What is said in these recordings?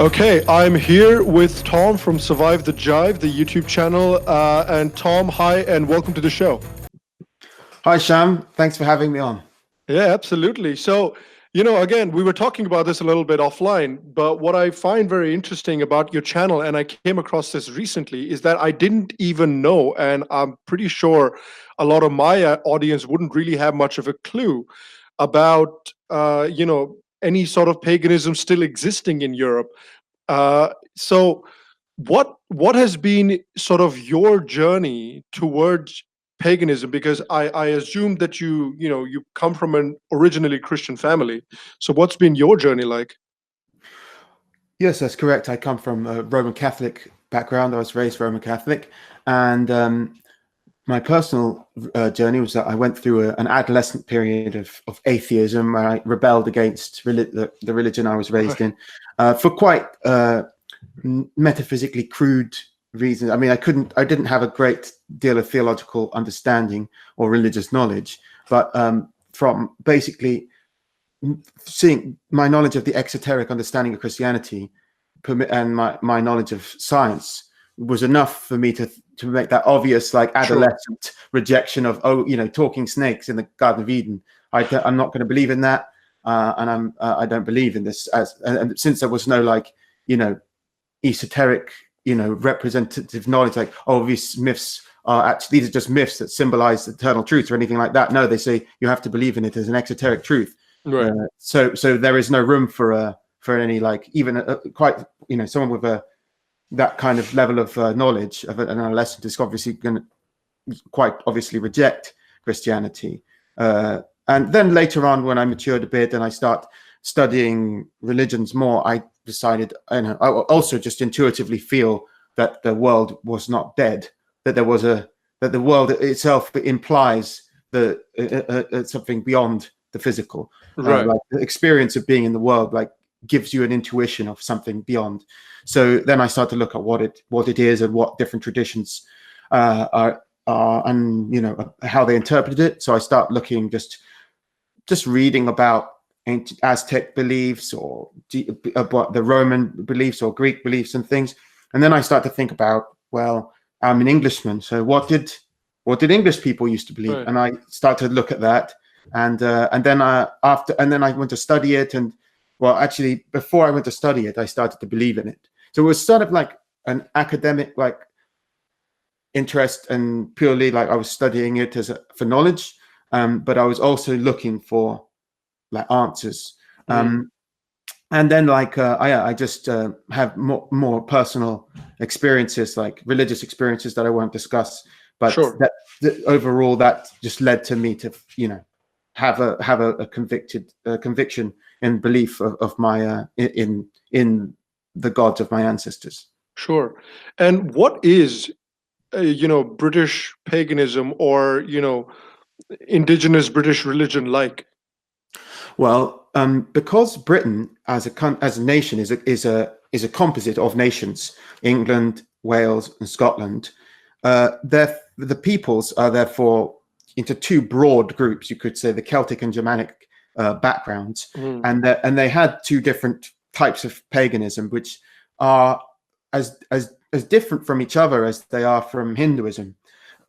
Okay, I'm here with Tom from Survive the Jive, the YouTube channel. And Tom, hi, and welcome to the show. Hi, Sham. Thanks for having me on. Yeah, absolutely. So, again, we were talking about this a little bit offline, but what I find very interesting about your channel, and I came across this recently, is that I didn't even know, and I'm pretty sure a lot of my audience wouldn't really have much of a clue about, any sort of paganism still existing in Europe. So, what has been sort of your journey towards paganism? Because I assume that you come from an originally Christian family. So what's been your journey like? Yes, that's correct. I come from a Roman Catholic background. I was raised Roman Catholic, and my personal journey was that I went through an adolescent period of atheism, where I rebelled against the religion I was raised in for quite metaphysically crude reasons. I mean, I didn't have a great deal of theological understanding or religious knowledge, but from basically seeing my knowledge of the exoteric understanding of Christianity and my knowledge of science was enough for me to make that obvious, like, adolescent rejection of, talking snakes in the Garden of Eden. I'm not going to believe in that, and I don't believe in this. And since there was no esoteric, representative knowledge, like, these myths are actually, these are just myths that symbolize eternal truth or anything like that. No, they say you have to believe in it as an exoteric truth. Right. So there is no room for any, like, even quite, someone with that kind of level of knowledge of an adolescent is obviously going to quite obviously reject Christianity. And then later on, when I matured a bit and I start studying religions more, I decided, I also just intuitively feel that the world was not dead, that the world itself implies something beyond the physical. Right. Like the experience of being in the world, like, gives you an intuition of something beyond. So then I start to look at what it is and what different traditions are, and how they interpreted it. So I start looking, just reading about ancient Aztec beliefs or about the Roman beliefs or Greek beliefs and things. And then I start to think about, well, I'm an Englishman, so what did English people used to believe? Right. And I start to look at that, and then I went to study it. And well, actually, before I went to study it, I started to believe in it. So it was sort of like an academic, like, interest, and purely like I was studying it for knowledge, but I was also looking for, like, answers. And then, like, I just have more personal experiences, like religious experiences that I won't discuss. But sure. Overall, that just led to me to, have a conviction and belief of my in the gods of my ancestors. Sure. And what is, British paganism or indigenous British religion like? Well, because Britain as a nation is a composite of nations, England, Wales, and Scotland. The peoples are therefore into two broad groups. You could say the Celtic and Germanic backgrounds, and they had two different types of paganism, which are as different from each other as they are from Hinduism,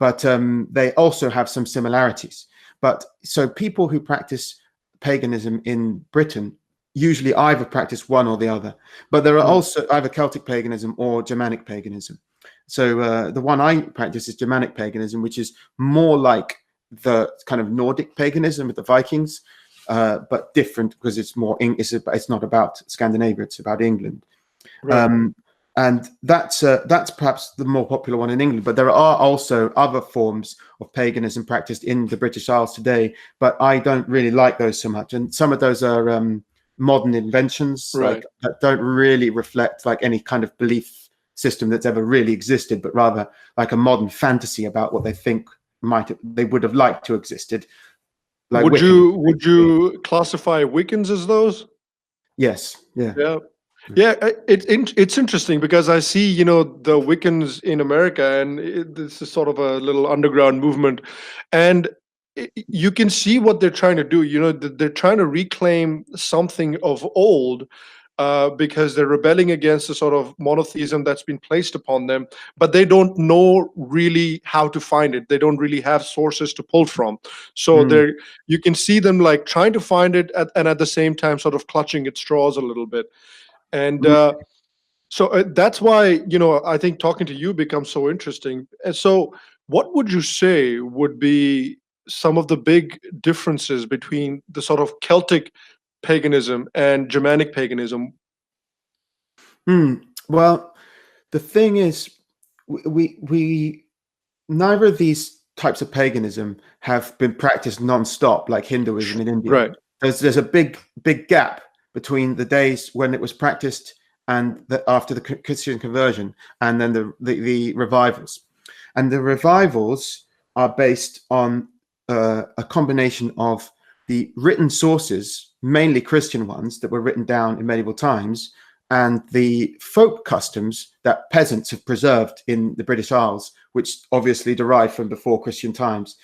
but they also have some similarities. But so people who practice paganism in Britain usually either practice one or the other, but there are also either Celtic paganism or Germanic paganism. So the one I practice is Germanic paganism, which is more like the kind of Nordic paganism with the Vikings, but different because it's more it's not about Scandinavia, it's about England. Right. And that's perhaps the more popular one in England, but there are also other forms of paganism practiced in the British Isles today, but I don't really like those so much. And some of those are modern inventions, right, like, that don't really reflect, like, any kind of belief system that's ever really existed, but rather like a modern fantasy about what they think they would have liked to existed. Like, would you classify Wiccans as those? Yes. Yeah. Yeah. Yeah, it's interesting because I see, the Wiccans in America, and this is sort of a little underground movement, and you can see what they're trying to do. They're trying to reclaim something of old, because they're rebelling against the sort of monotheism that's been placed upon them, but they don't know really how to find it. They don't really have sources to pull from. So you can see them like trying to find it and at the same time sort of clutching at straws a little bit. And so that's why, I think talking to you becomes so interesting. And so what would you say would be some of the big differences between the sort of Celtic paganism and Germanic paganism? Well, the thing is, we neither of these types of paganism have been practiced non-stop like Hinduism in India. Right. There's a big gap between the days when it was practiced and after the Christian conversion, and then the revivals. And the revivals are based on a combination of the written sources, mainly Christian ones that were written down in medieval times, and the folk customs that peasants have preserved in the British Isles, which obviously derive from before Christian times.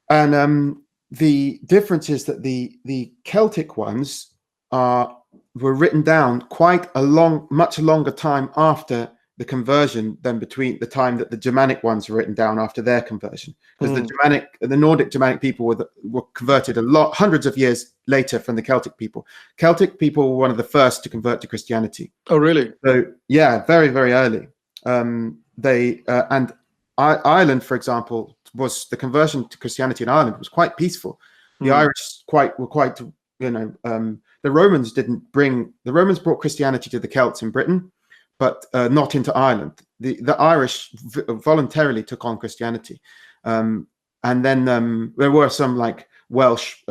And the difference is that the Celtic ones were written down quite much longer time after the conversion than between the time that the Germanic ones were written down after their conversion, because the Nordic Germanic people were converted hundreds of years later from the Celtic people. Celtic people were one of the first to convert to Christianity. Oh, really? So yeah, very, very early. Ireland, for example, the conversion to Christianity in Ireland was quite peaceful. The Irish were quite, the Romans brought Christianity to the Celts in Britain, but not into Ireland. The Irish voluntarily took on Christianity. And then there were some like Welsh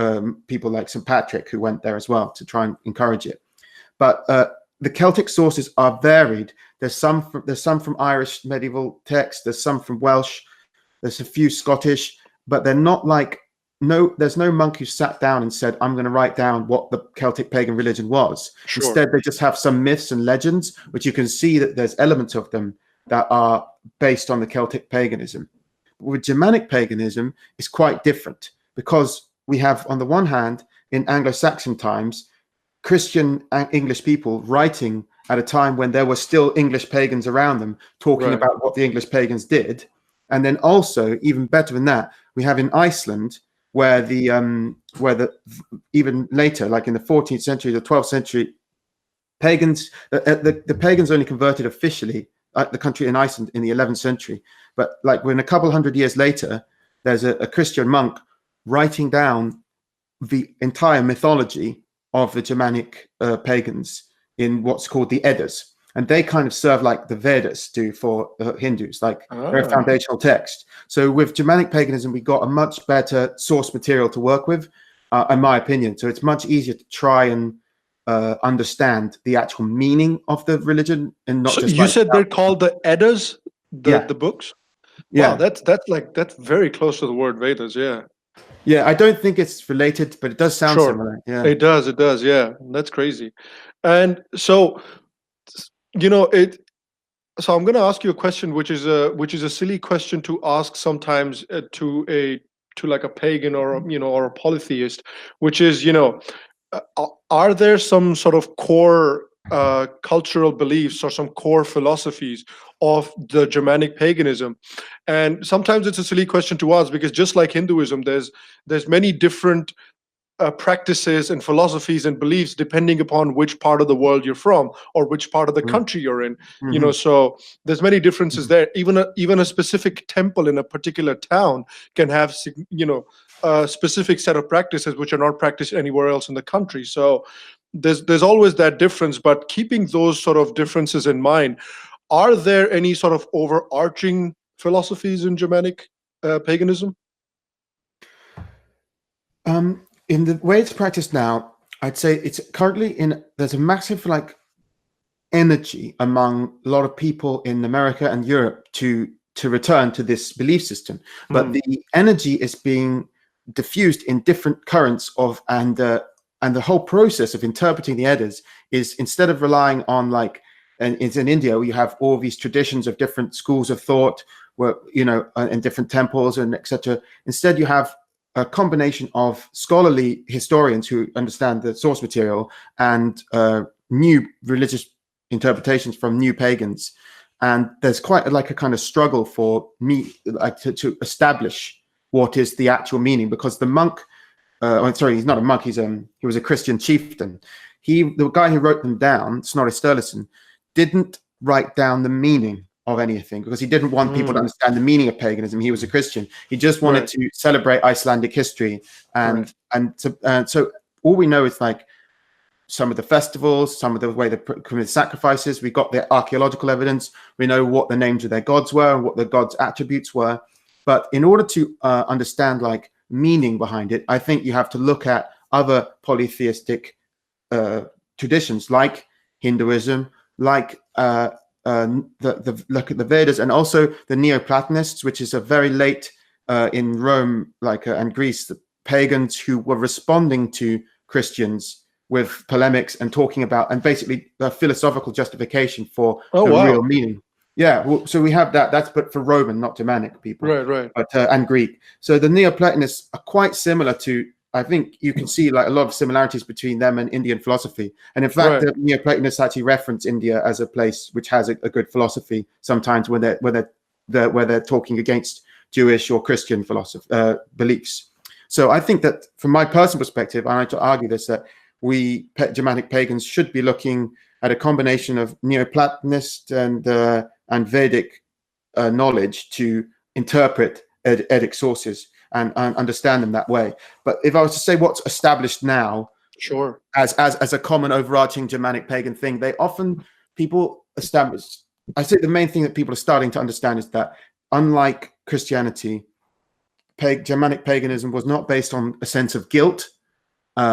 people like St. Patrick who went there as well to try and encourage it. But the Celtic sources are varied. There's some from Irish medieval texts, there's some from Welsh, there's a few Scottish, but they're not like, there's no monk who sat down and said, I'm going to write down what the Celtic pagan religion was. Sure. Instead, they just have some myths and legends, which you can see that there's elements of them that are based on the Celtic paganism. With Germanic paganism, it's quite different, because we have, on the one hand, in Anglo-Saxon times, Christian English people writing at a time when there were still English pagans around them, talking about what the English pagans did. And then also, even better than that, we have in Iceland, where even later, like in the 14th century, the 12th century, pagans, the pagans only converted officially the country in Iceland in the 11th century. But like when a couple hundred years later, there's a Christian monk writing down the entire mythology of the Germanic pagans in what's called the Eddas. And they kind of serve like the Vedas do for Hindus, like they're a foundational text. So with Germanic paganism, we got a much better source material to work with, in my opinion. So it's much easier to try and understand the actual meaning of the religion, and not just. You said they're called the Eddas, the books. Yeah, wow, that's very close to the word Vedas. Yeah. Yeah, I don't think it's related, but it does sound similar. Yeah, it does. It does. Yeah, that's crazy. And so. So I'm going to ask you a question, which is a silly question to ask sometimes to like a pagan or or a polytheist, which is are there some sort of core cultural beliefs or some core philosophies of the Germanic paganism? And sometimes it's a silly question to ask, because just like Hinduism, there's many different practices and philosophies and beliefs depending upon which part of the world you're from or which part of the country you're in. So there's many differences there. Even a specific temple in a particular town can have a specific set of practices which are not practiced anywhere else in the country. So there's always that difference. But keeping those sort of differences in mind, are there any sort of overarching philosophies in Germanic paganism? In the way it's practiced now, I'd say it's currently there's a massive like energy among a lot of people in America and Europe to return to this belief system, but the energy is being diffused in different currents and the whole process of interpreting the Eddas is, instead of relying on and it's in India where you have all these traditions of different schools of thought, where in different temples and etc. Instead, you have a combination of scholarly historians who understand the source material and new religious interpretations from new pagans, and there's quite like a kind of struggle for me like to establish what is the actual meaning, because the monk, sorry, he's not a monk, he was a Christian chieftain. The guy who wrote them down, Snorri Sturluson, didn't write down the meaning of anything, because he didn't want people to understand the meaning of paganism. He was a Christian. He just wanted to celebrate Icelandic history, and so all we know is like some of the festivals, some of the way they committed sacrifices. We got the archaeological evidence. We know what the names of their gods were and what the gods' attributes were. But in order to understand like meaning behind it, I think you have to look at other polytheistic traditions like Hinduism, like the Vedas, and also the Neoplatonists, which is a very late in Rome, like and Greece, the pagans who were responding to Christians with polemics and talking about, and basically the philosophical justification for real meaning. Yeah, well, so we have that. That's but for Roman, not Germanic people, right. But and Greek. So the Neoplatonists are quite similar to. I think you can see like a lot of similarities between them and Indian philosophy. And in fact, the Neoplatonists actually reference India as a place which has a good philosophy sometimes when they're talking against Jewish or Christian philosophy beliefs. So I think that from my personal perspective, I like to argue this, that we Germanic pagans should be looking at a combination of Neoplatonist and Vedic knowledge to interpret Vedic sources and understand them that way. But if I was to say what's established now, as a common overarching Germanic pagan thing, people establish. I think the main thing that people are starting to understand is that unlike Christianity, Germanic paganism was not based on a sense of guilt to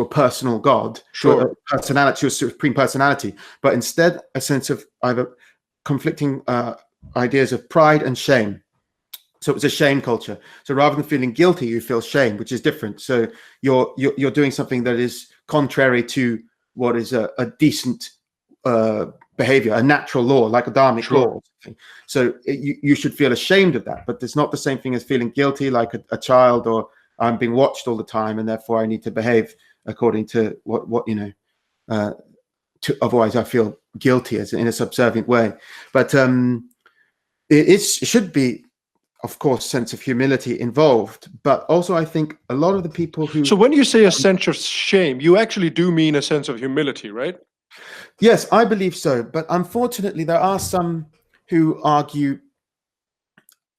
a personal god, to a personality, to a supreme personality, but instead a sense of either conflicting ideas of pride and shame. So it was a shame culture. So rather than feeling guilty, you feel shame, which is different. So you're doing something that is contrary to what is a decent behavior, a natural law, like a dharmic law or something. So you should feel ashamed of that, but it's not the same thing as feeling guilty, like a child, or I'm being watched all the time and therefore I need to behave according to what otherwise I feel guilty as in a subservient way. But it should be, of course, sense of humility involved, but also I think a lot of the people who... So when you say a sense of shame, you actually do mean a sense of humility, right? Yes, I believe so. But unfortunately, there are some who argue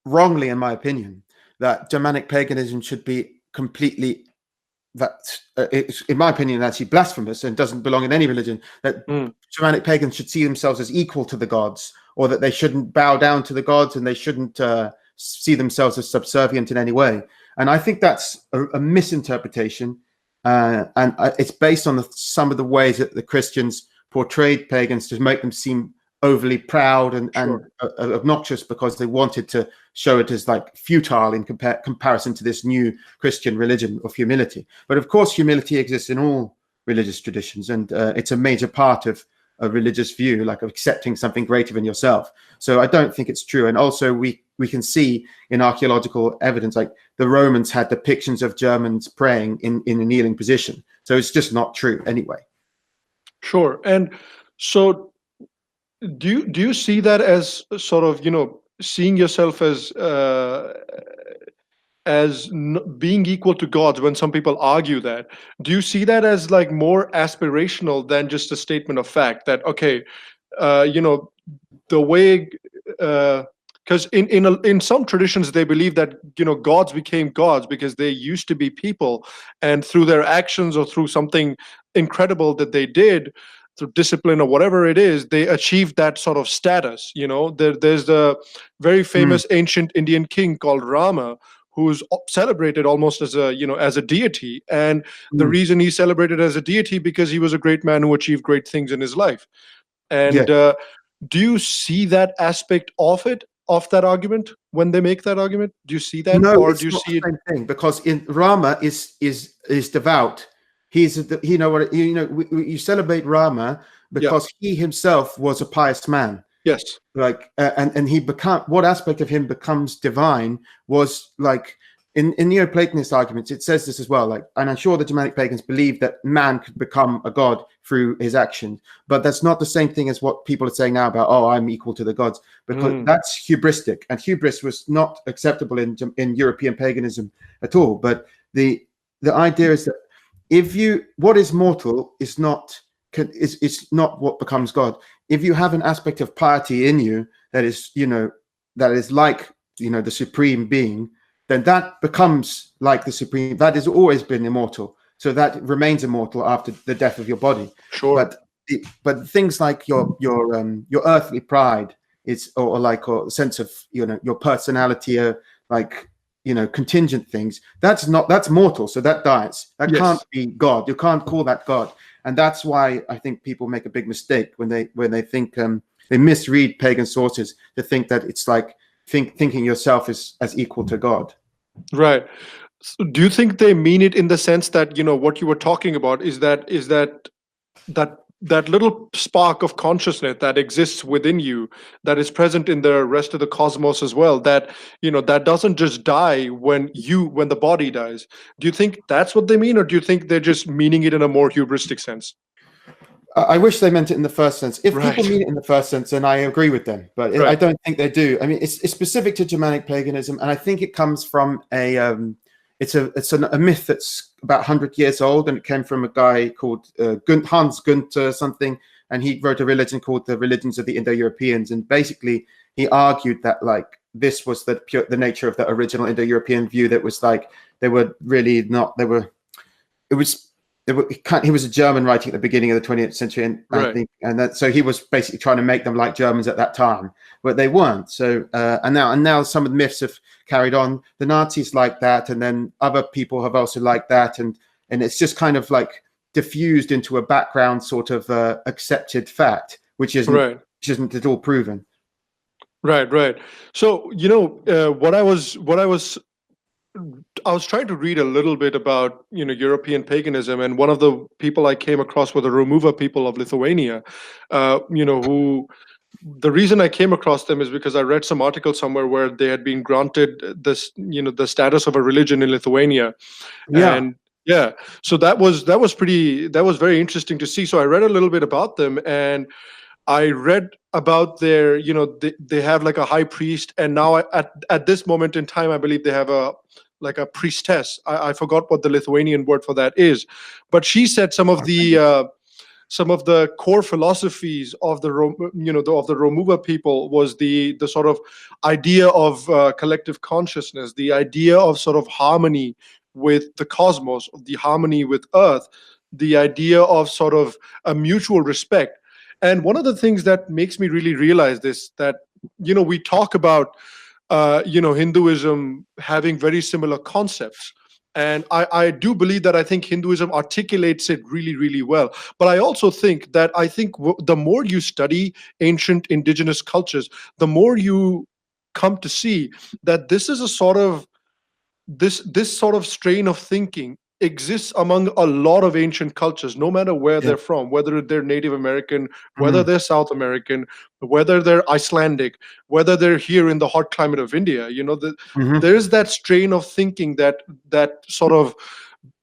wrongly, in my opinion, that Germanic paganism should be completely... it's, in my opinion, actually blasphemous and doesn't belong in any religion, that Germanic pagans should see themselves as equal to the gods, or that they shouldn't bow down to the gods and they shouldn't see themselves as subservient in any way. And I think that's a misinterpretation. And it's based on some of the ways that the Christians portrayed pagans to make them seem overly proud and obnoxious, because they wanted to show it as like futile in comparison to this new Christian religion of humility. But of course, humility exists in all religious traditions, and it's a major part of a religious view, like accepting something greater than yourself. So I don't think it's true. And also we can see in archaeological evidence, like the Romans had depictions of Germans praying in a kneeling position. So it's just not true anyway. Sure. And so do you see that as sort of, seeing yourself as being equal to gods when some people argue that? Do you see that as like more aspirational than just a statement of fact that, okay, the way, because in some traditions they believe that gods became gods because they used to be people, and through their actions or through something incredible that they did, through discipline or whatever it is, they achieved that sort of status. There's the very famous ancient Indian king called Rama, who's celebrated almost as a deity. And the reason he's celebrated as a deity because he was a great man who achieved great things in his life. And do you see that aspect of that argument when they make that argument? Do you see that? No, or it's do you not see the same thing, because in Rama is devout. He's you celebrate Rama because he himself was a pious man. Yes. Like and he what aspect of him becomes divine was like in Neoplatonist arguments, it says this as well. Like, and I'm sure the Germanic pagans believed that man could become a god through his action, but that's not the same thing as what people are saying now about, oh, I'm equal to the gods, because that's hubristic, and hubris was not acceptable in European paganism at all. But the idea is that what is mortal is not what becomes God. If you have an aspect of piety in you that is, that is like, the supreme being, then that becomes like the supreme. That has always been immortal, so that remains immortal after the death of your body. Sure. But things like your earthly pride is, or sense of your personality, like contingent things. That's mortal, so that dies. That can't be God. You can't call that God, and that's why I think people make a big mistake when they think they misread pagan sources to think that it's like thinking yourself as equal to God. Right. So do you think they mean it in the sense that, what you were talking about is that little spark of consciousness that exists within you, that is present in the rest of the cosmos as well, that, that doesn't just die when the body dies? Do you think that's what they mean, or do you think they're just meaning it in a more hubristic sense? I wish they meant it in the first sense. If people mean it in the first sense, then I agree with them. But I don't think they do. I mean, it's specific to Germanic paganism, and I think it comes from a myth that's about 100 years old, and it came from a guy called Hans Günther something, and he wrote a religion called the Religions of the Indo-Europeans, and basically he argued that like this was the nature of the original Indo-European view, that was like they were really not. He was a German writing at the beginning of the 20th century, and I think, so he was basically trying to make them like Germans at that time, but they weren't. So and now some of the myths have carried on. The Nazis like that, and then other people have also liked that, and it's just kind of like diffused into a background sort of accepted fact, which isn't at all proven. Right. So I was trying to read a little bit about European paganism, and one of the people I came across were the Romuva people of Lithuania, who, the reason I came across them is because I read some article somewhere where they had been granted this, the status of a religion in Lithuania. And so that was very interesting to see. So I read a little bit about them, and I read about their, they have like a high priest, and now at this moment in time, I believe they have a priestess. I forgot what the Lithuanian word for that is, but she said some of the core philosophies of the Romuva people was the sort of idea of collective consciousness, the idea of sort of harmony with the cosmos, the harmony with Earth, the idea of sort of a mutual respect. And one of the things that makes me really realize this, that we talk about Hinduism having very similar concepts. And I do believe that. I think Hinduism articulates it really, really well. But I also think that the more you study ancient indigenous cultures, the more you come to see that this is a sort of this sort of strain of thinking exists among a lot of ancient cultures, no matter where they're from, whether they're Native American, whether they're South American, whether they're Icelandic, whether they're here in the hot climate of India. There's that strain of thinking, that sort of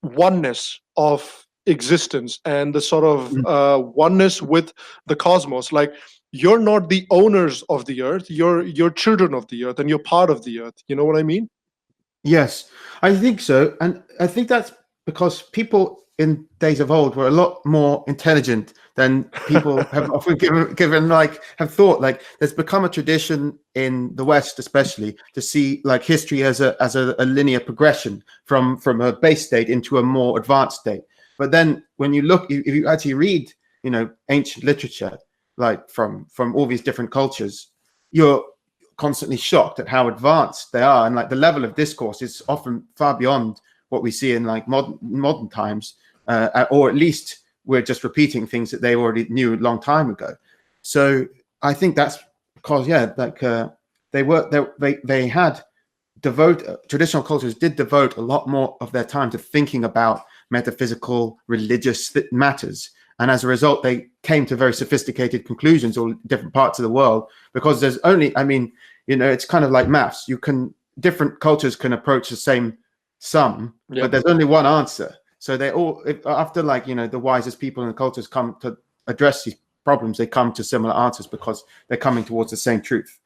oneness of existence, and the sort of oneness with the cosmos. Like, you're not the owners of the earth, you're children of the earth, and you're part of the earth. You know what I mean? Yes, I think so. And I think that's because people in days of old were a lot more intelligent than people have often have thought. Like, there's become a tradition in the West, especially, to see like history as a linear progression from a base state into a more advanced state. But then when you look, if you actually read, ancient literature, like from all these different cultures, you're constantly shocked at how advanced they are, and like the level of discourse is often far beyond what we see in like modern times, or at least we're just repeating things that they already knew a long time ago. So I think that's because traditional cultures did devote a lot more of their time to thinking about metaphysical, religious matters, and as a result they came to very sophisticated conclusions all different parts of the world, because there's only, it's kind of like maths. You can different cultures can approach the same sum, but there's only one answer. So they all, after like, you know, the wisest people in the cultures come to address these problems, they come to similar answers because they're coming towards the same truth.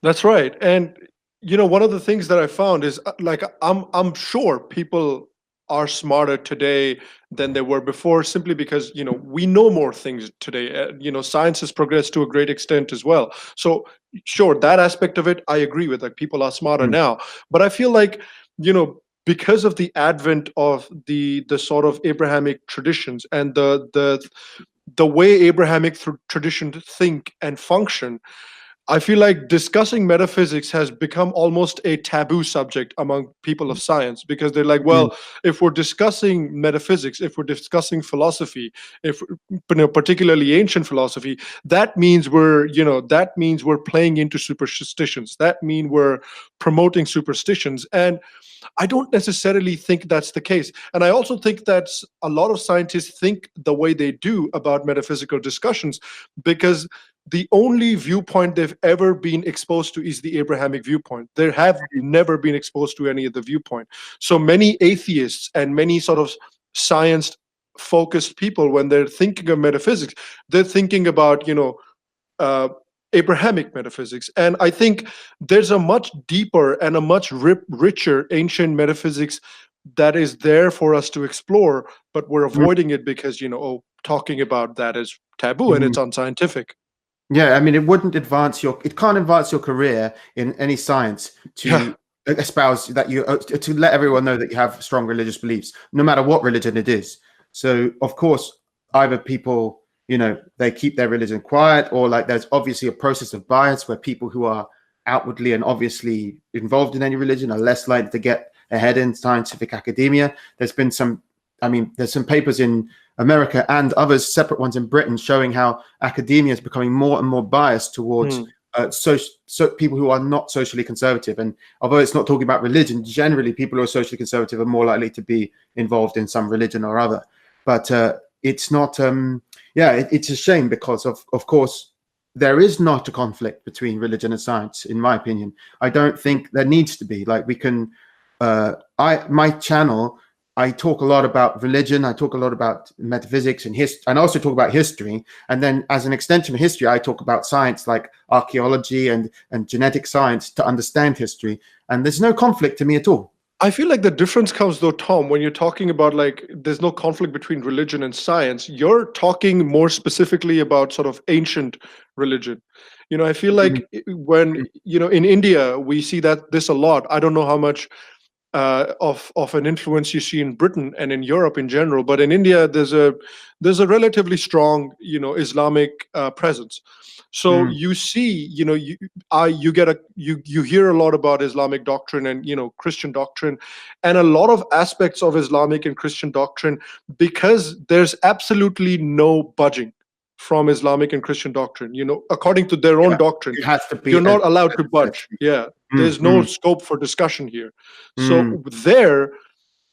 That's right. And you know, one of the things that I found is like I'm sure people are smarter today than they were before, simply because, you know, we know more things today. You know, science has progressed to a great extent as well. So sure, that aspect of it I agree with, like people are smarter now. But I feel like, you know, because of the advent of the sort of Abrahamic traditions and the way Abrahamic traditions think and function, I feel like discussing metaphysics has become almost a taboo subject among people of science, because they're like, well, if we're discussing metaphysics, if we're discussing philosophy, if, you know, particularly ancient philosophy, that means we're playing into superstitions. That means we're promoting superstitions. And I don't necessarily think that's the case. And I also think that a lot of scientists think the way they do about metaphysical discussions because the only viewpoint they've ever been exposed to is the Abrahamic viewpoint. They have never been exposed to any other viewpoint. So many atheists and many sort of science-focused people, when they're thinking of metaphysics, they're thinking about, you know, Abrahamic metaphysics. And I think there's a much deeper and a much richer ancient metaphysics that is there for us to explore, but we're avoiding it because, you know, talking about that is taboo and it's unscientific. Yeah, I mean, it can't advance your career in any science to espouse that to let everyone know that you have strong religious beliefs, no matter what religion it is. So, of course, either people, you know, they keep their religion quiet, or like there's obviously a process of bias where people who are outwardly and obviously involved in any religion are less likely to get ahead in scientific academia. There's been some, I mean, there's some papers in America and others, separate ones in Britain, showing how academia is becoming more and more biased towards so people who are not socially conservative. And although it's not talking about religion, generally people who are socially conservative are more likely to be involved in some religion or other. But it's not, it's a shame because of course, there is not a conflict between religion and science, in my opinion. I don't think there needs to be. Like we can, my channel, I talk a lot about religion. I talk a lot about metaphysics and history, and also talk about history. And then as an extension of history, I talk about science like archaeology and genetic science to understand history. And there's no conflict to me at all. I feel like the difference comes though, Tom, when you're talking about like there's no conflict between religion and science. You're talking more specifically about sort of ancient religion. You know, I feel like when, you know, in India, we see that this a lot. I don't know how much of an influence you see in Britain and in Europe in general, but in India there's a relatively strong, you know, Islamic presence. So you see, you know, you hear a lot about Islamic doctrine and, you know, Christian doctrine, and a lot of aspects of Islamic and Christian doctrine, because there's absolutely no budging from Islamic and Christian doctrine. You know, according to their own doctrine, it has to be, you're not allowed to budge. There's no scope for discussion here. So there,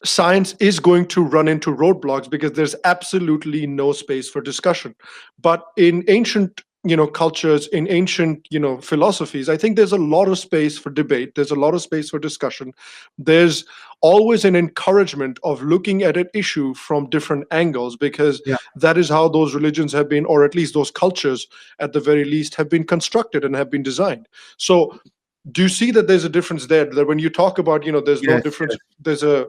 science is going to run into roadblocks because there's absolutely no space for discussion. But in ancient, you know, cultures, in ancient, you know, philosophies, I think there's a lot of space for debate. There's a lot of space for discussion. There's always an encouragement of looking at an issue from different angles, because that is how those religions have been, or at least those cultures at the very least, have been constructed and have been designed. So do you see that there's a difference there, that when you talk about, you know, there's no difference, there's a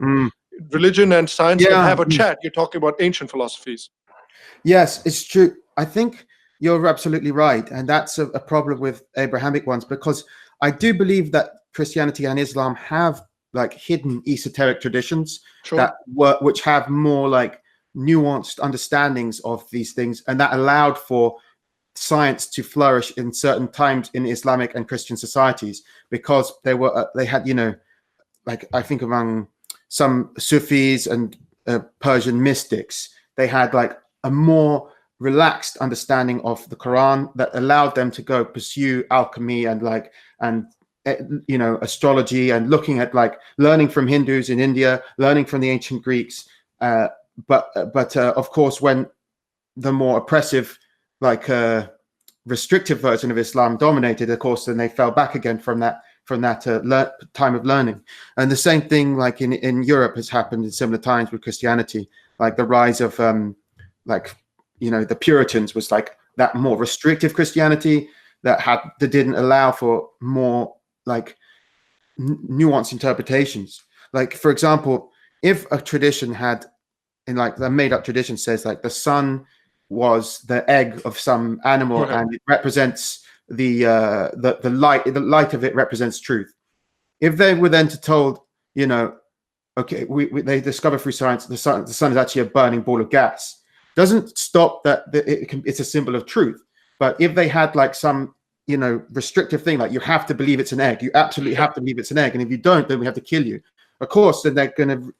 religion and science can have a chat, you're talking about ancient philosophies? Yes, it's true. I think you're absolutely right. And that's a problem with Abrahamic ones, because I do believe that Christianity and Islam have like hidden esoteric traditions which have more like nuanced understandings of these things, and that allowed for science to flourish in certain times in Islamic and Christian societies, because they had, you know, like I think among some Sufis and Persian mystics, they had like a more relaxed understanding of the Quran that allowed them to go pursue alchemy and you know, astrology, and looking at like learning from Hindus in India, learning from the ancient Greeks. But of course, when the more oppressive, like restrictive version of Islam dominated, of course, then they fell back again from that from that time of learning. And the same thing, like in Europe, has happened in similar times with Christianity. Like the rise of the Puritans was like that more restrictive Christianity that didn't allow for more like nuanced interpretations. Like, for example, if a tradition had, in like the made-up tradition says like the sun was the egg of some animal, Right. and it represents the light of it represents truth. If they were then told, okay, they discover through science the sun is actually a burning ball of gas, doesn't stop that it's a symbol of truth. But if they had like some restrictive thing, like you have to believe it's an egg, you absolutely have to believe it's an egg, and if you don't, then we have to kill you. Of course, then they're going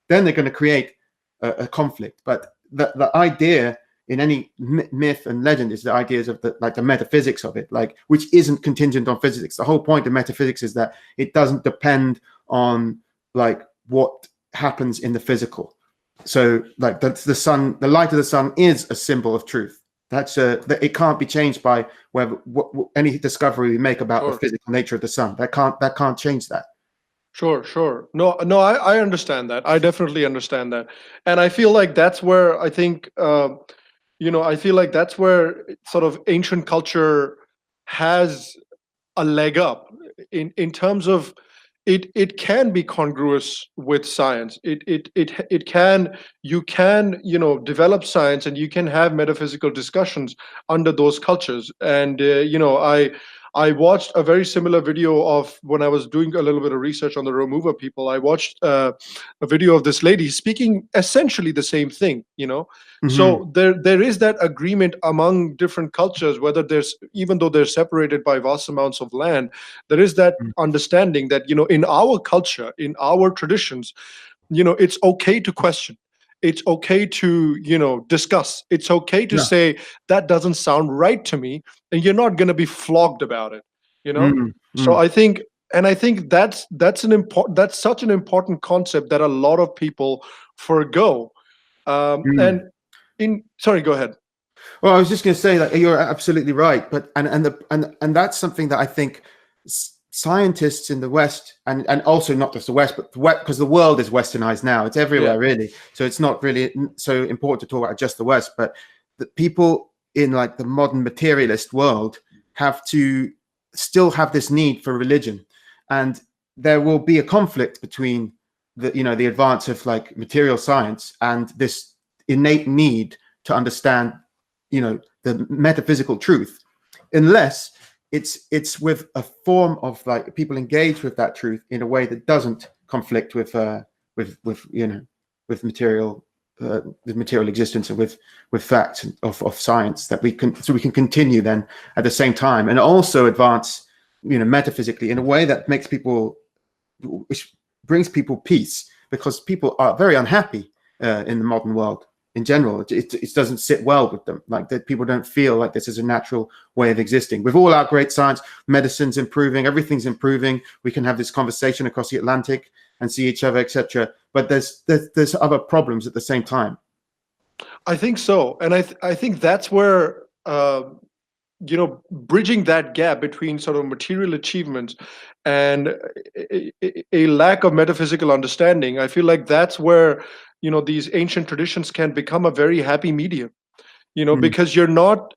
to create a conflict. But the idea in any myth and legend is the ideas of the metaphysics of it, like, which isn't contingent on physics. The whole point of metaphysics is that it doesn't depend on like what happens in the physical. So like the sun, the light of the sun is a symbol of truth. That it can't be changed by any discovery we make about the physical nature of the sun. That can't change that. Sure. No, I understand that. I definitely understand that. And I feel like that's where I think, I feel like that's where sort of ancient culture has a leg up in terms of it can be congruous with science. It can, you can, develop science, and you can have metaphysical discussions under those cultures. And, I watched a very similar video of when I was doing a little bit of research on the remover people. I watched a video of this lady speaking essentially the same thing, Mm-hmm. So there is that agreement among different cultures, even though they're separated by vast amounts of land, there is that understanding that, in our culture, in our traditions, it's okay to question. It's okay to, discuss. It's okay to say that doesn't sound right to me, and you're not going to be flogged about it. So I think that's such an important concept that a lot of people forgo. And sorry, go ahead. Well, I was just going to say that you're absolutely right, but and that's something that I think scientists in the West, and also not just the West, but because the world is westernized now, it's everywhere really. So it's not really so important to talk about just the West, but the people in like the modern materialist world have to still have this need for religion, and there will be a conflict between the advance of like material science and this innate need to understand the metaphysical truth, unless it's with a form of like people engage with that truth in a way that doesn't conflict with material existence and with facts of science, that we can continue then at the same time and also advance metaphysically in a way that which brings people peace, because people are very unhappy in the modern world. In general, it doesn't sit well with them. Like that, people don't feel like this is a natural way of existing. With all our great science, medicine's improving, everything's improving. We can have this conversation across the Atlantic and see each other, etc. But there's other problems at the same time. I think so, and I think that's where bridging that gap between sort of material achievements and a lack of metaphysical understanding. I feel like that's where these ancient traditions can become a very happy medium, because you're not,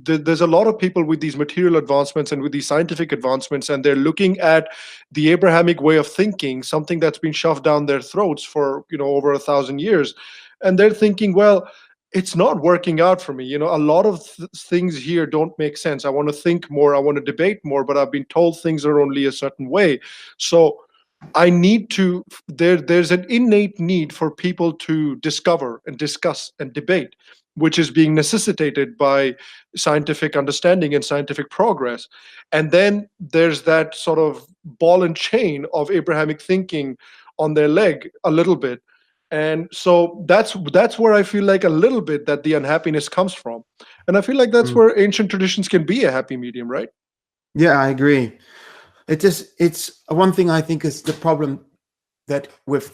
there's a lot of people with these material advancements and with these scientific advancements, and they're looking at the Abrahamic way of thinking, something that's been shoved down their throats for, over 1,000 years. And they're thinking, well, it's not working out for me. A lot of things here don't make sense. I want to think more. I want to debate more, but I've been told things are only a certain way. So I need to, there's an innate need for people to discover and discuss and debate, which is being necessitated by scientific understanding and scientific progress. And then there's that sort of ball and chain of Abrahamic thinking on their leg a little bit. And so that's where I feel like a little bit that the unhappiness comes from. And I feel like that's where ancient traditions can be a happy medium, right? Yeah, I agree. It's one thing I think is the problem that with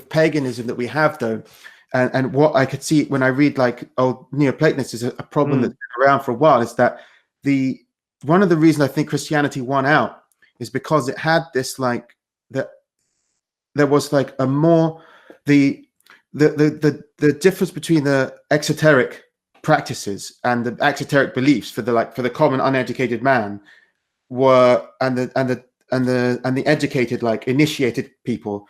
paganism that we have, though, and what I could see when I read like old Neoplatonists is a problem that's been around for a while, is that the one of the reasons I think Christianity won out is because it had this like that there was like a more the difference between the exoteric practices and the exoteric beliefs for the common uneducated man were and the educated, like initiated people.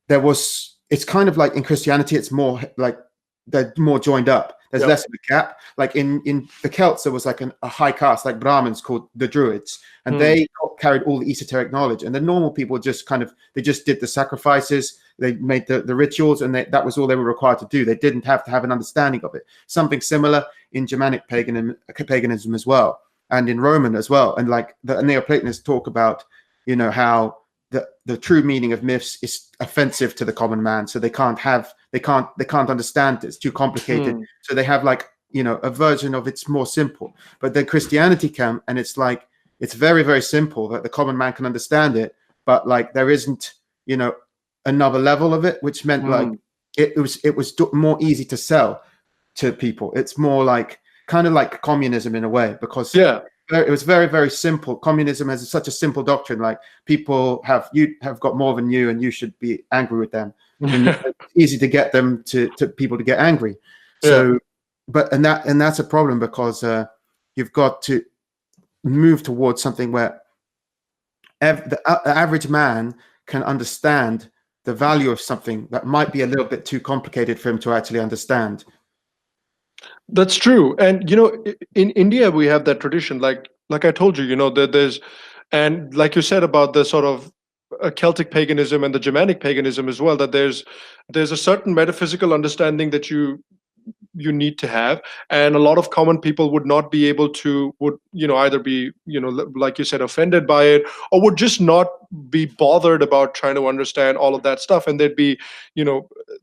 It's kind of like in Christianity, it's more like they're more joined up. There's less of a gap. Like in the Celts, there was like a high caste, like Brahmins, called the Druids, and they carried all the esoteric knowledge. And the normal people just they just did the sacrifices, they made the rituals, and that was all they were required to do. They didn't have to have an understanding of it. Something similar in Germanic paganism as well, and in Roman as well. And like the Neoplatonists talk about, how the true meaning of myths is offensive to the common man, so they can't understand it. It's too complicated. So they have like a version of it's more simple. But then Christianity came, and it's like it's very, very simple that the common man can understand it, but like there isn't another level of it, which meant like it was more easy to sell to people. It's more like kind of like communism in a way, because it was very, very simple. Communism has such a simple doctrine, like people have got more than you, and you should be angry with them. And it's easy to get them to people to get angry. So, and that's a problem, because you've got to move towards something where the average man can understand the value of something that might be a little bit too complicated for him to actually understand. That's true. And in India we have that tradition, like I told you, that there's, and like you said about the sort of Celtic paganism and the Germanic paganism as well, that there's a certain metaphysical understanding that you need to have, and a lot of common people would not be able to, would either be like you said, offended by it, or would just not be bothered about trying to understand all of that stuff, and they'd be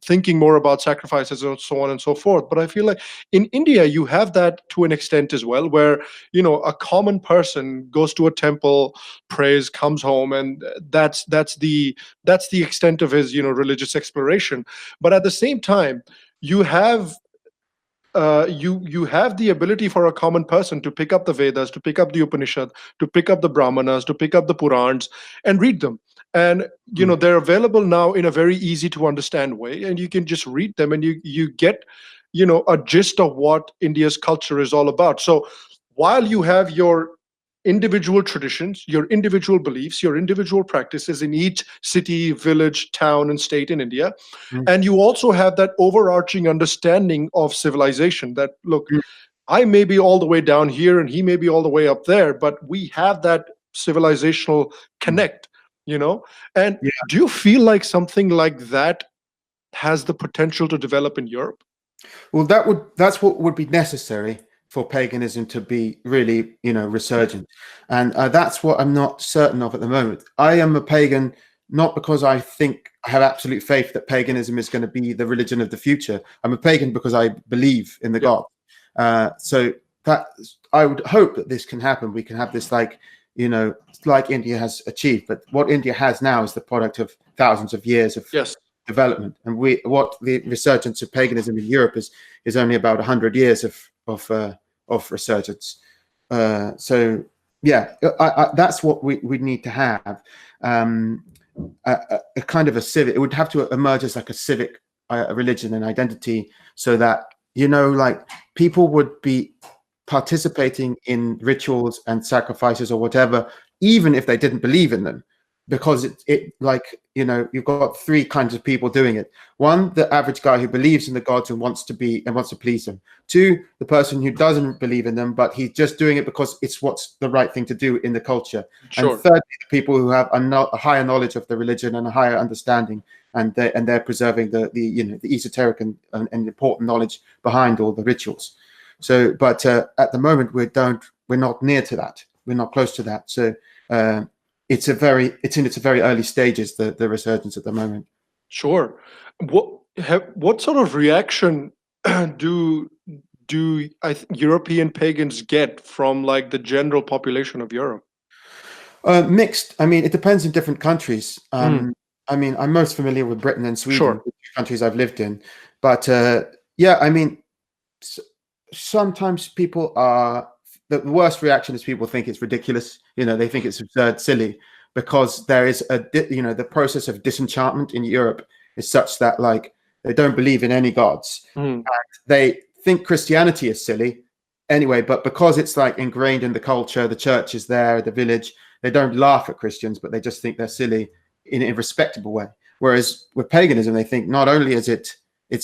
thinking more about sacrifices and so on and so forth. But I feel like in India you have that to an extent as well, where a common person goes to a temple, prays, comes home, and that's the extent of his religious exploration. But at the same time, you have you have the ability for a common person to pick up the Vedas, to pick up the Upanishad, to pick up the Brahmanas, to pick up the Purans and read them. And they're available now in a very easy to understand way, and you can just read them, and you get a gist of what India's culture is all about. So while you have your individual traditions, your individual beliefs, your individual practices in each city, village, town, and state in India. And you also have that overarching understanding of civilization that, look, I may be all the way down here and he may be all the way up there, but we have that civilizational connect, And do you feel like something like that has the potential to develop in Europe? Well, that's what would be necessary for paganism to be really, resurgent. And that's what I'm not certain of at the moment. I am a pagan, not because I think I have absolute faith that paganism is going to be the religion of the future. I'm a pagan because I believe in the God. So that I would hope that this can happen. We can have this like India has achieved. But what India has now is the product of thousands of years of development. And what the resurgence of paganism in Europe is only about 100 years of resurgence. So that's what we need to have. A kind of a civic, it would have to emerge as like a civic religion and identity, so that like people would be participating in rituals and sacrifices or whatever, even if they didn't believe in them, because it like you've got three kinds of people doing it. One, the average guy who believes in the gods and wants to please them. Two, the person who doesn't believe in them, but he's just doing it because it's what's the right thing to do in the culture. And thirdly, the people who have a higher knowledge of the religion and a higher understanding, and they're preserving the esoteric and important knowledge behind all the rituals. So, but at the moment we're not near to that. We're not close to that. So it's in its very early stages, the resurgence at the moment. Sure. What sort of reaction do European pagans get from like the general population of Europe? Mixed. I mean, it depends in different countries. I mean, I'm most familiar with Britain and Sweden, the countries I've lived in. But I mean, sometimes people are the worst reaction is people think it's ridiculous. They think it's absurd, silly, because there is the process of disenchantment in Europe is such that like they don't believe in any gods. And they think Christianity is silly anyway, but because it's like ingrained in the culture, the church is there, the village, they don't laugh at Christians, but they just think they're silly in a respectable way. Whereas with paganism, they think not only is it's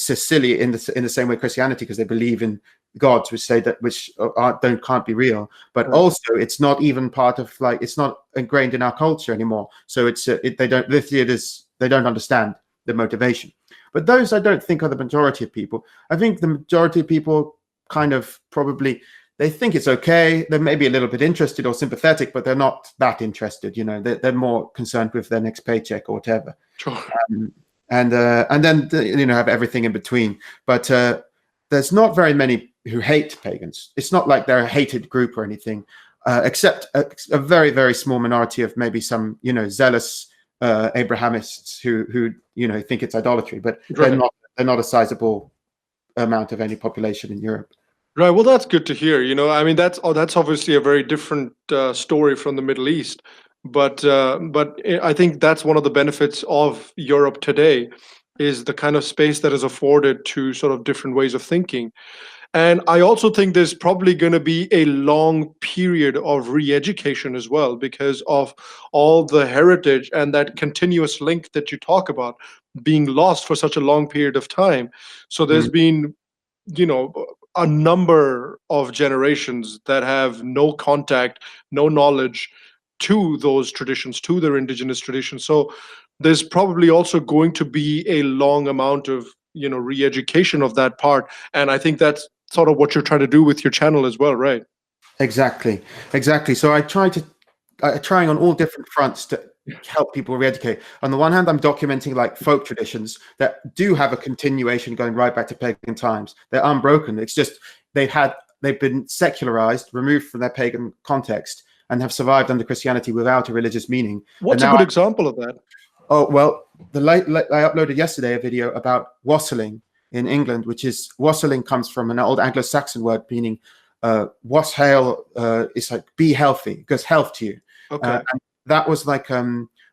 so silly in the same way Christianity, because they believe in gods which can't be real, but also it's not even part of like, it's not ingrained in our culture anymore. So they don't understand the motivation. But those I don't think are the majority of people. I think the majority of people kind of probably, they think it's okay. They may be a little bit interested or sympathetic, but they're not that interested. They're more concerned with their next paycheck or whatever. Sure. And then have everything in between. But there's not very many who hate pagans. It's not like they're a hated group or anything, except a very, very small minority of maybe some zealous Abrahamists who think it's idolatry, but they're not a sizable amount of any population in Europe. Right. Well, that's good to hear. I mean, that's obviously a very different story from the Middle East. But I think that's one of the benefits of Europe today, is the kind of space that is afforded to sort of different ways of thinking. And I also think there's probably going to be a long period of re-education as well, because of all the heritage and that continuous link that you talk about being lost for such a long period of time. So there's been, a number of generations that have no contact, no knowledge to those traditions, to their indigenous traditions. So there's probably also going to be a long amount of, re-education of that part. And I think that's sort of what you're trying to do with your channel as well, right? Exactly. So I trying on all different fronts to help people re-educate. On the one hand, I'm documenting like folk traditions that do have a continuation going right back to pagan times. They're unbroken. It's just they've been secularized, removed from their pagan context, and have survived under Christianity without a religious meaning. What's a good example of that? Oh, well, I uploaded yesterday a video about wassailing in England, which is, wassailing comes from an old Anglo-Saxon word meaning wassail is like be healthy, it gives health to you. Okay. And that was like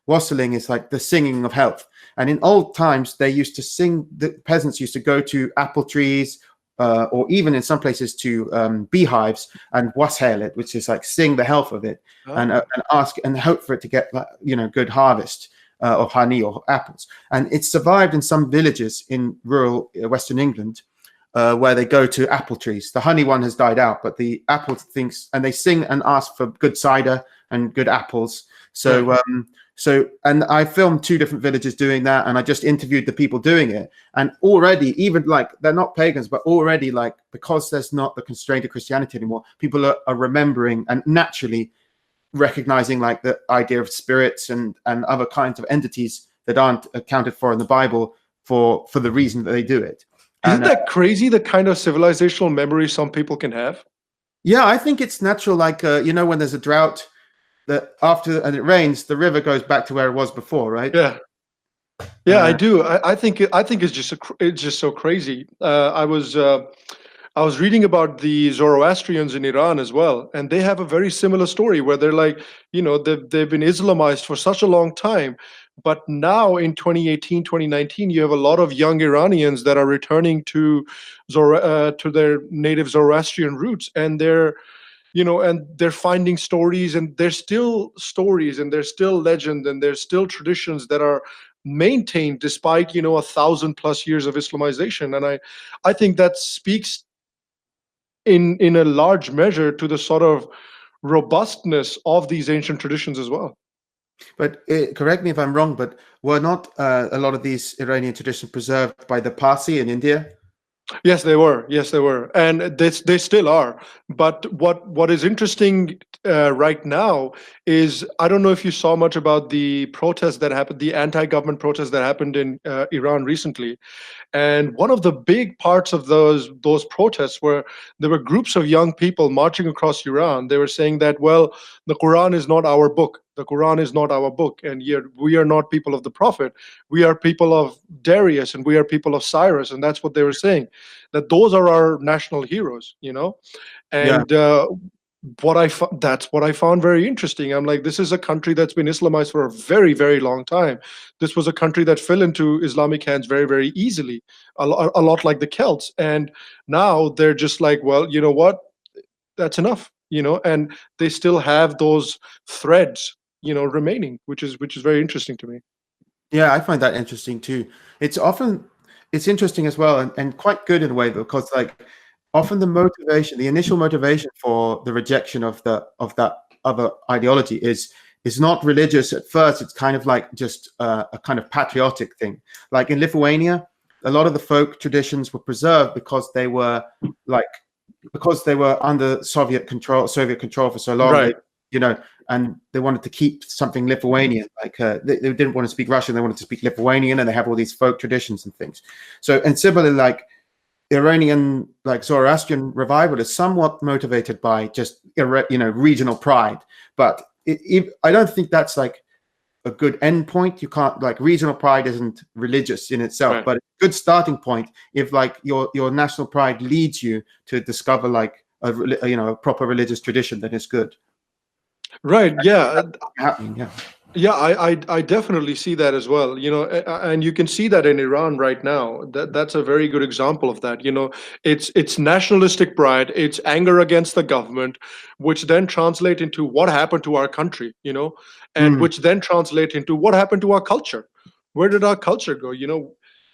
wassailing is like the singing of health. And in old times, they used to sing, the peasants used to go to apple trees or even in some places to beehives and wassail it, which is like sing the health of it and ask and hope for it to get good harvest of honey or apples. And it's survived in some villages in rural Western England where they go to apple trees. The honey one has died out, but the apple things, and they sing and ask for good cider and good apples. So and I filmed 2 different villages doing that, and I just interviewed the people doing it. And already, even like they're not pagans, but already like, because there's not the constraint of Christianity anymore, people are remembering and naturally recognizing like the idea of spirits and other kinds of entities that aren't accounted for in the Bible for the reason that they do it. Isn't that crazy, the kind of civilizational memory some people can have? Yeah, I think it's natural. Like, when there's a drought, that and it rains, the river goes back to where it was before, right? Yeah. Yeah, I do. I think it's just so crazy. I was reading about the Zoroastrians in Iran as well, and they have a very similar story where they're like, they've been Islamized for such a long time, but now in 2018, 2019, you have a lot of young Iranians that are returning to their native Zoroastrian roots, and they're finding stories, and there's still stories, and there's still legend, and there's still traditions that are maintained despite 1,000+ years of Islamization. And I think that speaks in a large measure to the sort of robustness of these ancient traditions as well. But correct me if I'm wrong, but were not a lot of these Iranian traditions preserved by the Parsi in India? Yes, they were. Yes, they were, and they still are. But what is interesting right now is, I don't know if you saw much about the protests that happened, the anti-government protests that happened in Iran recently. And one of the big parts of those protests were, there were groups of young people marching across Iran. They were saying that, well, the Quran is not our book. The Quran is not our book, and yet we are not people of the Prophet. We are people of Darius, and we are people of Cyrus, and that's what they were saying. That those are our national heroes, And That's what I found very interesting. I'm like, this is a country that's been Islamized for a very, very long time. This was a country that fell into Islamic hands very, very easily, a lot like the Celts. And now they're just like, well, you know what? That's enough, and they still have those threads, remaining, which is very interesting to me. Yeah, I find that interesting too. It's interesting as well, and quite good in a way, because like often the initial motivation for the rejection of that other ideology is not religious at first. It's kind of like just a kind of patriotic thing. Like in Lithuania, a lot of the folk traditions were preserved because they were under Soviet control for so long. Right. And they wanted to keep something Lithuanian. Like they didn't want to speak Russian; they wanted to speak Lithuanian, and they have all these folk traditions and things. So, and similarly, like Iranian, like Zoroastrian revival is somewhat motivated by just regional pride. But I don't think that's like a good end point. You can't, like, regional pride isn't religious in itself, Right. but a good starting point if like your national pride leads you to discover like a proper religious tradition, then it's good. Right. Yeah. Happening, yeah. Yeah, I definitely see that as well. And you can see that in Iran right now. That's a very good example of that. It's nationalistic pride, it's anger against the government, which then translate into what happened to our country, and which then translate into what happened to our culture. Where did our culture go?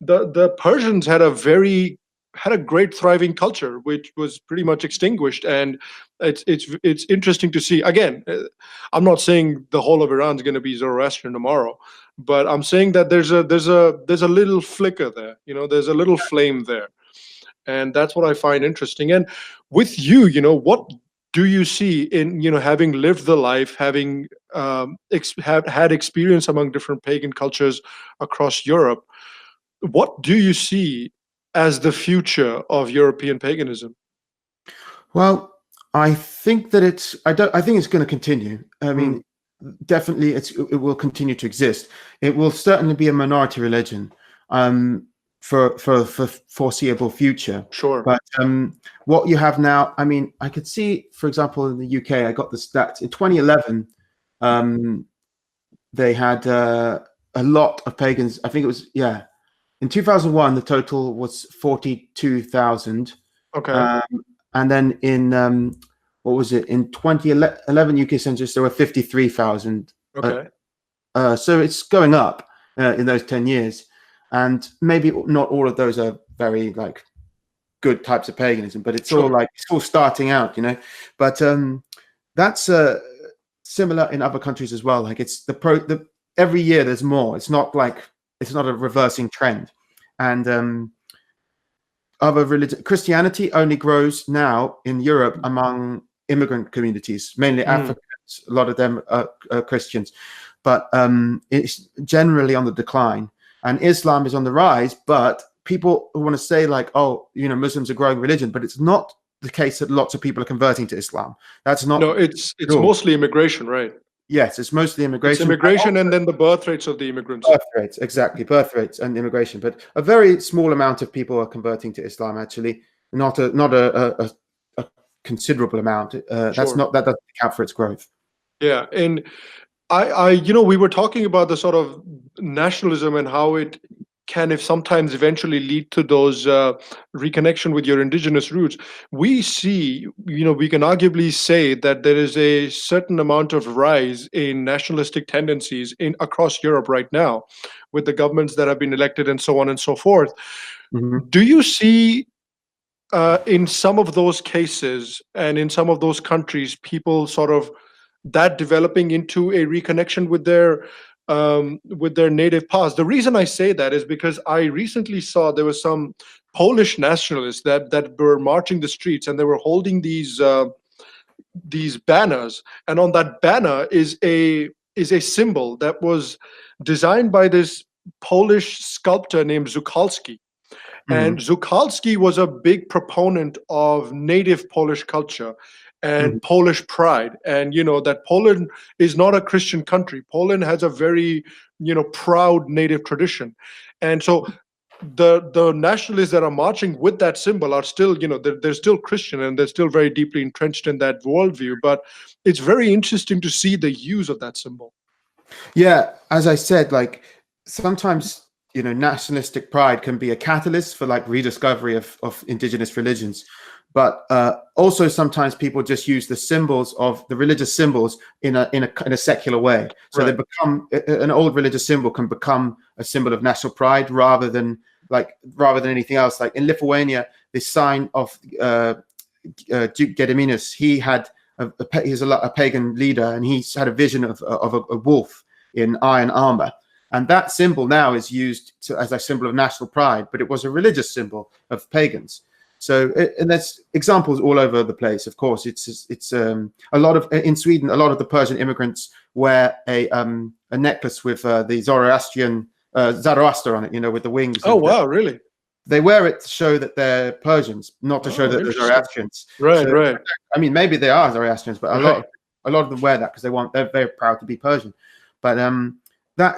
The Persians had a great thriving culture, which was pretty much extinguished, and it's interesting to see. Again, I'm not saying the whole of Iran's going to be Zoroastrian tomorrow, but I'm saying that there's a little flicker there. There's a little flame there, and that's what I find interesting. And with you, what do you see in having lived the life, having had experience among different pagan cultures across Europe? What do you see as the future of European paganism? Well, I think that I think it's going to continue. I mean, definitely it will continue to exist. It will certainly be a minority religion for foreseeable future. Sure. But what you have now, I mean, I could see, for example, in the UK, I got the stats in 2011. They had a lot of pagans. I think it was, yeah. In 2001, the total was 42,000. Okay. And then in what was it, in 2011 UK census, there were 53,000. Okay. So it's going up in those 10 years, and maybe not all of those are very like good types of paganism, but it's all starting out, But that's similar in other countries as well. Like it's every year there's more. It's not a reversing trend, and other religion, Christianity only grows now in Europe among immigrant communities, mainly Africans. A lot of them are Christians, but it's generally on the decline. And Islam is on the rise, but people want to say like, oh, Muslims are growing religion, but it's not the case that lots of people are converting to Islam. That's not. No, it's mostly immigration, right? Yes, it's mostly immigration. It's immigration, and then the birth rates of the immigrants. Birth rates, exactly. Birth rates and immigration, but a very small amount of people are converting to Islam. Actually, not a considerable amount. That doesn't account for its growth. Yeah, and we were talking about the sort of nationalism and how it can, if sometimes, eventually lead to those reconnection with your indigenous roots. We see, we can arguably say that there is a certain amount of rise in nationalistic tendencies across Europe right now, with the governments that have been elected and so on and so forth. Mm-hmm. Do you see in some of those cases and in some of those countries, people sort of that developing into a reconnection with their native past? The reason I say that is because I recently saw there was some Polish nationalists that were marching the streets, and they were holding these banners, and on that banner is a symbol that was designed by this Polish sculptor named Zukalski. And Zukalski was a big proponent of native Polish culture and Polish pride, and that Poland is not a Christian country. Poland has a very proud native tradition, and so the nationalists that are marching with that symbol are still, they're still Christian, and they're still very deeply entrenched in that worldview. But it's very interesting to see the use of that symbol. Yeah, as I said, like sometimes, nationalistic pride can be a catalyst for like rediscovery of indigenous religions. But also sometimes people just use the symbols of the religious symbols in a secular way. So they become an old religious symbol can become a symbol of national pride rather than anything else. Like in Lithuania, the sign of Duke Gediminas, he's a pagan leader, and he's had a vision of a wolf in iron armor. And that symbol now is used as a symbol of national pride, but it was a religious symbol of pagans. So, and there's examples all over the place. Of course, it's a lot of in Sweden. A lot of the Persian immigrants wear a necklace with the Zoroastrian Zoroaster on it, with the wings. Oh wow, really? They wear it to show that they're Persians, not to show that they're Zoroastrians. Right, so, right. I mean, maybe they are Zoroastrians, but a lot of them wear that because they're very proud to be Persian. But that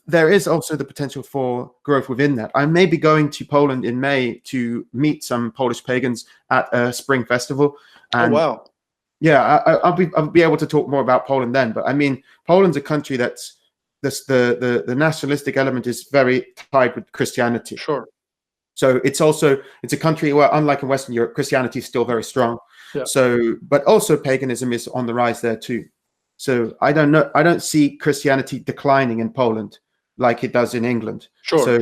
there is also the potential for growth within that. I may be going to Poland in May to meet some Polish pagans at a spring festival. And wow. Yeah, I'll be able to talk more about Poland then. But I mean, Poland's a country that's the nationalistic element is very tied with Christianity. Sure. So it's a country where, unlike in Western Europe, Christianity is still very strong. Yeah. So, but also paganism is on the rise there too. So I don't see Christianity declining in Poland like it does in England. Sure. So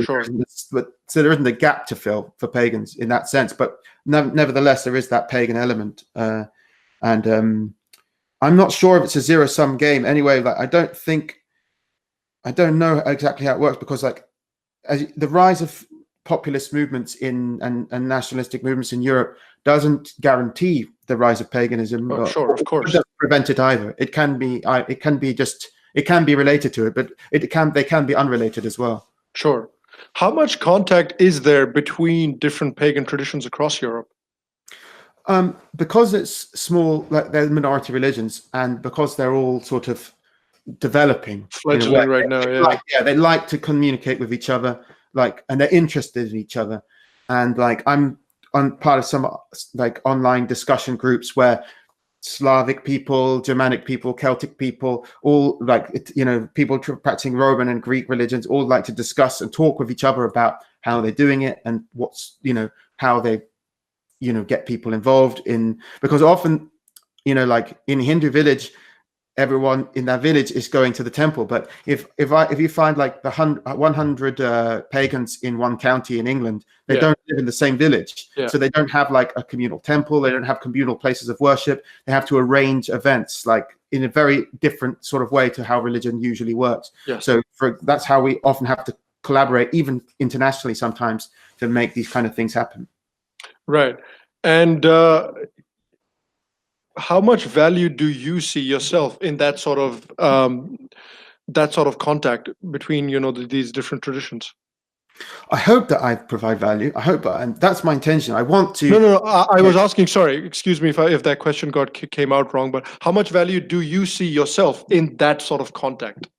there isn't a gap to fill for pagans in that sense. But nevertheless, there is that pagan element. And I'm not sure if it's a zero-sum game. Anyway, like I don't know exactly how it works, because like the rise of populist movements and nationalistic movements in Europe doesn't guarantee the rise of paganism. Sure, of course. It doesn't prevent it either. It can be related to it, but they can be unrelated as well. Sure. How much contact is there between different pagan traditions across Europe? Because it's small, like they're minority religions, and because they're all sort of developing, fledgling right now. Yeah. They like to communicate with each other, and they're interested in each other. And like I'm part of some like online discussion groups where Slavic people, Germanic people, Celtic people, all people practicing Roman and Greek religions, all like to discuss and talk with each other about how they're doing it and what's, how they, get people involved in, because often, like in Hindu village, everyone in that village is going to the temple. But if you find like the 100 pagans in one county in England, they don't live in the same village. So they don't have like a communal temple. They don't have communal places of worship. They have to arrange events like in a very different sort of way to how religion usually works. So that's how we often have to collaborate, even internationally sometimes, to make these kind of things happen. Right. And how much value do you see yourself in that sort of contact between these different traditions? I hope that I provide value. I hope, and that's my intention. I want to. No. I was asking. Sorry, excuse me if that question came out wrong. But how much value do you see yourself in that sort of contact?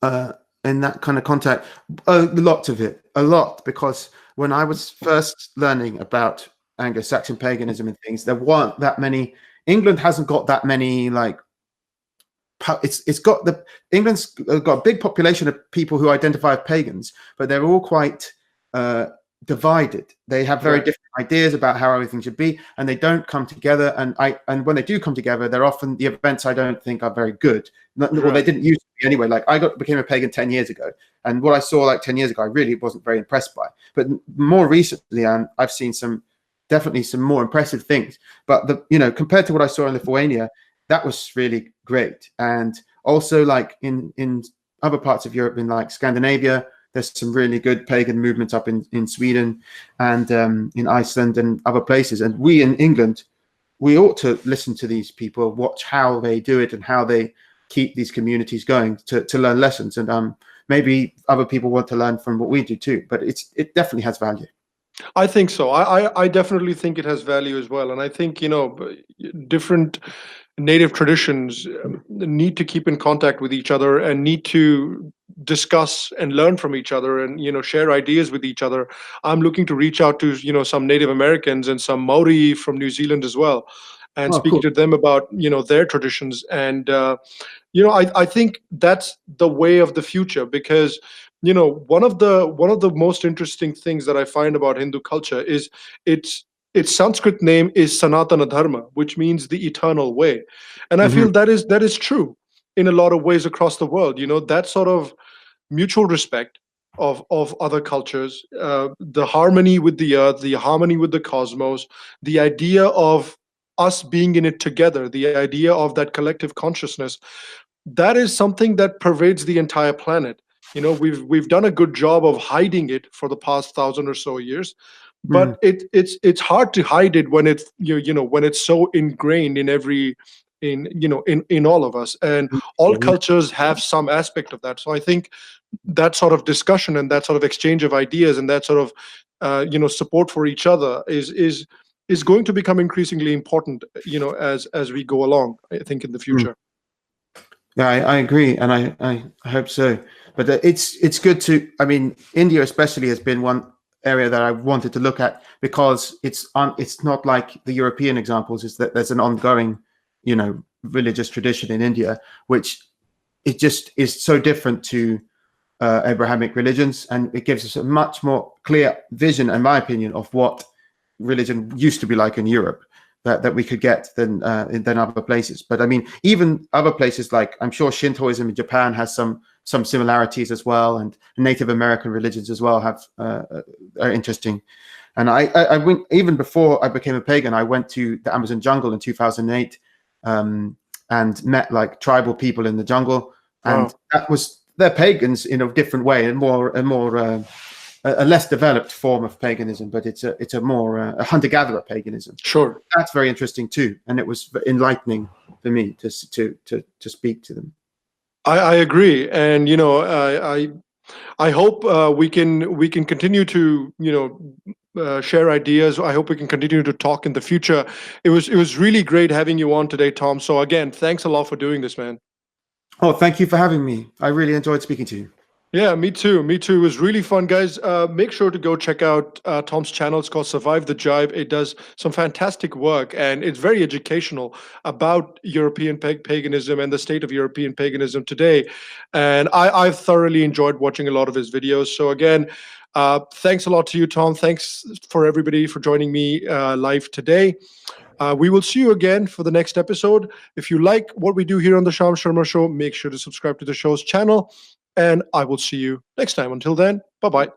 In that kind of contact, a lot, because when I was first learning about Anglo-Saxon paganism and things, there weren't that many. England hasn't got that many England's got a big population of people who identify as pagans, but they're all quite divided. They have very different ideas about how everything should be, and they don't come together. And when they do come together, they're often the events I don't think are very good. Well, they didn't used to be anyway. Like I became a pagan 10 years ago, and what I saw like 10 years ago, I really wasn't very impressed by. But more recently, I've seen definitely some more impressive things. But compared to what I saw in Lithuania, that was really great. And also like in other parts of Europe, in like Scandinavia, there's some really good pagan movements up in Sweden and in Iceland and other places. And we in England, we ought to listen to these people, watch how they do it and how they keep these communities going to learn lessons. And maybe other people want to learn from what we do too. But it definitely has value. I think so. I definitely think it has value as well. And I think, different native traditions need to keep in contact with each other and need to discuss and learn from each other, and share ideas with each other. I'm looking to reach out to some Native Americans and some Maori from New Zealand as well, and Oh, speaking cool. to them about their traditions. And I think that's the way of the future, because one of the most interesting things that I find about Hindu culture is its Sanskrit name is Sanatana Dharma, which means the eternal way. And I Hmm. feel that is true in a lot of ways across the world. That sort of mutual respect of other cultures, the harmony with the earth, the harmony with the cosmos, the idea of us being in it together, the idea of that collective consciousness, that is something that pervades the entire planet. We've done a good job of hiding it for the past 1,000 or so years, Mm. but it's hard to hide it when when it's so ingrained in every in all of us, and all Yeah, cultures have some aspect of that. So I think that sort of discussion and that sort of exchange of ideas and that sort of support for each other is going to become increasingly important, as we go along, I think, in the mm. future. Yeah, I agree, and I hope so. But it's good to. I mean, India especially has been one area that I wanted to look at, because it's not like the European examples. Is that there's an ongoing, religious tradition in India, which it just is so different to Abrahamic religions, and it gives us a much more clear vision, in my opinion, of what religion used to be like in Europe, that we could get than other places. But I mean, even other places, like I'm sure Shintoism in Japan has some similarities as well, and Native American religions as well have are interesting. And I went, even before I became a pagan, I went to the Amazon jungle in 2008, and met like tribal people in the jungle, and Wow. they're pagans in a different way, and a less developed form of paganism, but it's a more a hunter-gatherer paganism. Sure. That's very interesting too, and it was enlightening for me to speak to them. I agree, and I hope we can continue to share ideas. I hope we can continue to talk in the future. It was really great having you on today, Tom. So again, thanks a lot for doing this, man. Oh, thank you for having me. I really enjoyed speaking to you. Yeah, me too. Me too. It was really fun, guys. Make sure to go check out Tom's channel. It's called Survive the Jive. It does some fantastic work, and it's very educational about European paganism and the state of European paganism today. And I've thoroughly enjoyed watching a lot of his videos. So again, thanks a lot to you, Tom. Thanks for everybody for joining me live today. We will see you again for the next episode. If you like what we do here on the Sham Sharma Show, make sure to subscribe to the show's channel. And I will see you next time. Until then, bye-bye.